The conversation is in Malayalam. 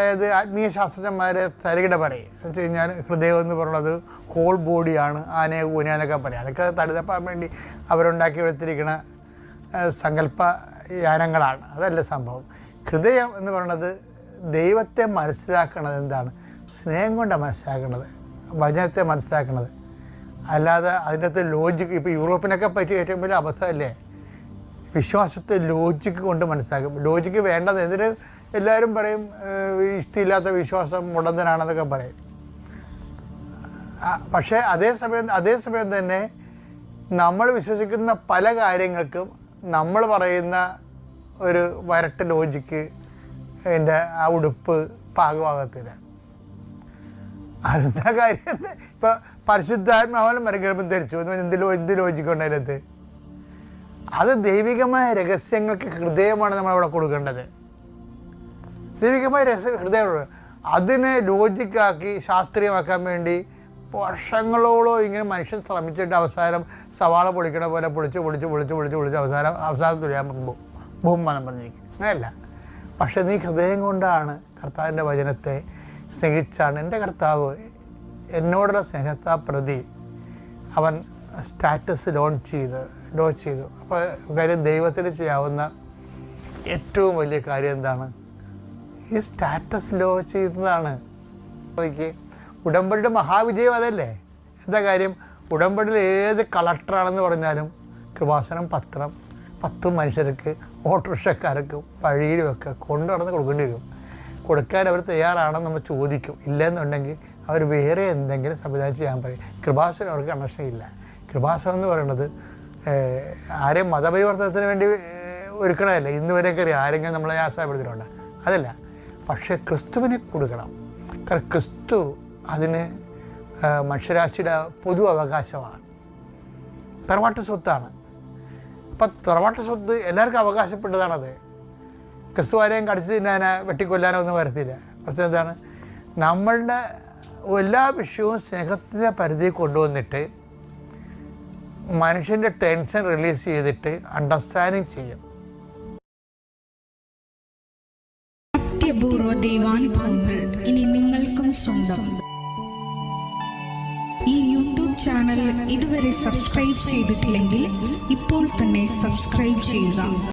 അതായത് ആത്മീയ ശാസ്ത്രജ്ഞന്മാരെ തരികിട പറയും എന്ന് വെച്ച് കഴിഞ്ഞാൽ ഹൃദയം എന്ന് പറയുന്നത് ഹോൾ ബോഡിയാണ്, ആനയെ ഊനാനൊക്കെ പറയും. അതൊക്കെ തടുതപ്പാൻ വേണ്ടി അവരുണ്ടാക്കി എടുത്തിരിക്കുന്ന സങ്കല്പ യാനങ്ങളാണ്. അതല്ല സംഭവം. ഹൃദയം എന്ന് പറയുന്നത് ദൈവത്തെ മനസ്സിലാക്കുന്നത് എന്താണ്? സ്നേഹം കൊണ്ടാണ് മനസ്സിലാക്കുന്നത്, വചനത്തെ മനസ്സിലാക്കുന്നത്. അല്ലാതെ അതിൻ്റെ അകത്ത് ലോജിക്ക്, ഇപ്പോൾ യൂറോപ്പിനൊക്കെ പറ്റിയ ഏറ്റവും വലിയ അബദ്ധമല്ലേ വിശ്വാസത്തെ ലോജിക്ക് കൊണ്ട് മനസ്സിലാക്കും. ലോജിക്ക് വേണ്ടത് എന്തിന് എല്ലാവരും പറയും ഇഷ്ടമില്ലാത്ത വിശ്വാസം മുടന്തനാണെന്നൊക്കെ പറയും. പക്ഷേ അതേസമയം തന്നെ നമ്മൾ വിശ്വസിക്കുന്ന പല കാര്യങ്ങൾക്കും നമ്മൾ പറയുന്ന ഒരു വരട്ട് ലോജിക്ക് എൻ്റെ ആ ഉടുപ്പ് പാകമാകത്തില്ല. അതെന്താ കാര്യം? ഇപ്പം പരിശുദ്ധാത്മാവെല്ലാം മരഗർഭം ധരിച്ചു എന്ത് ലോജിക്കുണ്ട് അതിനകത്ത്? അത് ദൈവികമായ രഹസ്യങ്ങൾക്ക് ഹൃദയമാണ് നമ്മളവിടെ കൊടുക്കേണ്ടത്. ദൈവികമായ ഹൃദയം അതിനെ ലോജിക്കാക്കി ശാസ്ത്രീയമാക്കാൻ വേണ്ടി വർഷങ്ങളോളം ഇങ്ങനെ മനുഷ്യൻ ശ്രമിച്ചിട്ട് അവസാനം സവാള പൊളിക്കണ പോലെ പൊളിച്ച് അവസാനം തുലയാൻ ബഹുമാനം പറഞ്ഞിരിക്കും. അങ്ങനെയല്ല. പക്ഷെ നീ ഹൃദയം കൊണ്ടാണ് കർത്താവിൻ്റെ വചനത്തെ സ്നേഹിച്ചാണ്. എൻ്റെ കർത്താവ് എന്നോടുള്ള സ്നേഹത്താ പ്രതി അവൻ സ്റ്റാറ്റസ് ലോഞ്ച് ചെയ്തു. അപ്പോൾ കാര്യം ദൈവത്തിന് ചെയ്യാവുന്ന ഏറ്റവും വലിയ കാര്യം എന്താണ്? ഈ സ്റ്റാറ്റസ് ലോ ചെയ്യുന്നതാണ്. ഉടമ്പടിയുടെ മഹാവിജയം അതല്ലേ? എന്താ കാര്യം? ഉടമ്പടിയിൽ ഏത് കളക്ടറാണെന്ന് പറഞ്ഞാലും കൃപാസനം പത്രം 10 മനുഷ്യർക്ക്, ഓട്ടോറിക്ഷക്കാർക്ക്, വഴിയിലുമൊക്കെ കൊണ്ടു നടന്ന് കൊടുക്കേണ്ടി വരും. കൊടുക്കാൻ അവർ തയ്യാറാണെന്ന് നമ്മൾ ചോദിക്കും. ഇല്ലെന്നുണ്ടെങ്കിൽ അവർ വേറെ എന്തെങ്കിലും സംവിധാനം ചെയ്യാൻ പറയും. കൃപാസനം അവർക്ക് കണക്ഷൻ ഇല്ല. കൃപാസനം എന്ന് പറയുന്നത് ആരെയും മതപരിവർത്തനത്തിന് വേണ്ടി ഒരുക്കണമല്ല. ഇന്ന് വരെയൊക്കെ അറിയാം ആരെങ്കിലും നമ്മളെ ആശയപ്പെടുത്തിയിട്ടുണ്ട്. അതല്ല. പക്ഷേ ക്രിസ്തുവിനെ കൊടുക്കണം. കാരണം ക്രിസ്തു അതിന് മനുഷ്യരാശിയുടെ പൊതു അവകാശമാണ്. തറവാട്ട് സ്വത്താണ്. അപ്പം തറവാട്ട് സ്വത്ത് എല്ലാവർക്കും അവകാശപ്പെട്ടതാണത്. ക്രിസ്തു ആരെയും കടിച്ചു തിന്നാനോ വെട്ടിക്കൊല്ലാനോ ഒന്നും വരത്തില്ല. പക്ഷേ എന്താണ്? നമ്മളുടെ എല്ലാ വിഷയവും സ്നേഹത്തിൻ്റെ പരിധി കൊണ്ടുവന്നിട്ട് മനുഷ്യൻ്റെ ടെൻഷൻ റിലീസ് ചെയ്തിട്ട് അണ്ടർസ്റ്റാൻഡിങ് ചെയ്യും. അത്യപൂർവ ദൈവാനുഭവങ്ങൾ ഇനി നിങ്ങൾക്കും സ്വന്തം. ഈ യൂട്യൂബ് ചാനൽ ഇതുവരെ സബ്സ്ക്രൈബ് ചെയ്തിട്ടില്ലെങ്കിൽ ഇപ്പോൾ തന്നെ സബ്സ്ക്രൈബ് ചെയ്യുക.